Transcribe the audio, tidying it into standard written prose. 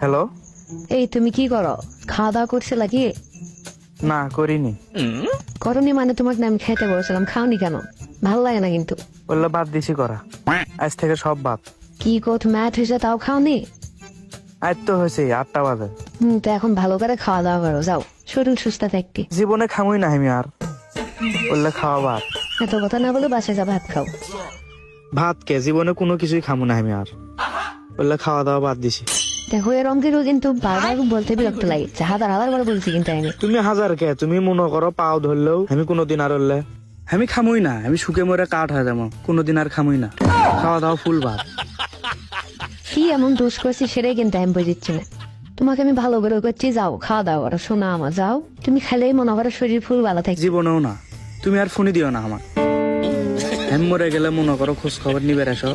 Hello. এই তুমি কি করো? খাওয়া দাওয়া করছে কি? না করিনি। করনি মানে তোমাকে না আমি খেতে বলেছিলাম, খাওনি কেন? ভালো লাগে না কিন্তু। বললো বাদ দিছি করা, আজ থেকে সব বাদ। কি কোথ ম্যাথ হয়েছে তাও খাওনি? আজ তো হয়েছে 8টা বাজে। তো এখন ভালো করে খাওয়া দাওয়া করো, যাও শরীর সুস্থ থাকতে। জীবনে খামুই না আমি আর। বললে খাওয়া বাদ। এত কথা না বলে বাসায় যা ভাত খাও। ভাত কে, জীবনে কোনো কিছুই খামু না আমি আর। বললে খাওয়া দাওয়া বাদ দিছি। দেখো এরম কিন্তু বারবার বলতে বিরক্ত লাগে, হাজার বার বলছি কিন্তু আমি। তুমি হাজার কে, তুমি মনে করো পাও ধরলেও আমি কোনোদিন আর হলে আমি খামুই না। আমি শুকে মরে কাঠ হয়ে যাবো, কোনোদিন আর খামুই না। খাওয়া দাওয়া ফুল ভাত। কি এমন দোষ করছি সেটাই কিন্তু আমি বুঝিচ্ছি না। তোমাকে আমি ভালো করে করছি, যাও খাওয়া দাওয়া করো, শোনা আমার যাও। তুমি খেলেই মনে করো শরীর ফুল ভালো থাকে। জীবনেও না। তুমি আর ফোনই দিও না আমার। আমি মরে গেলে মনে করো খোঁজ খবর নিবে এসো।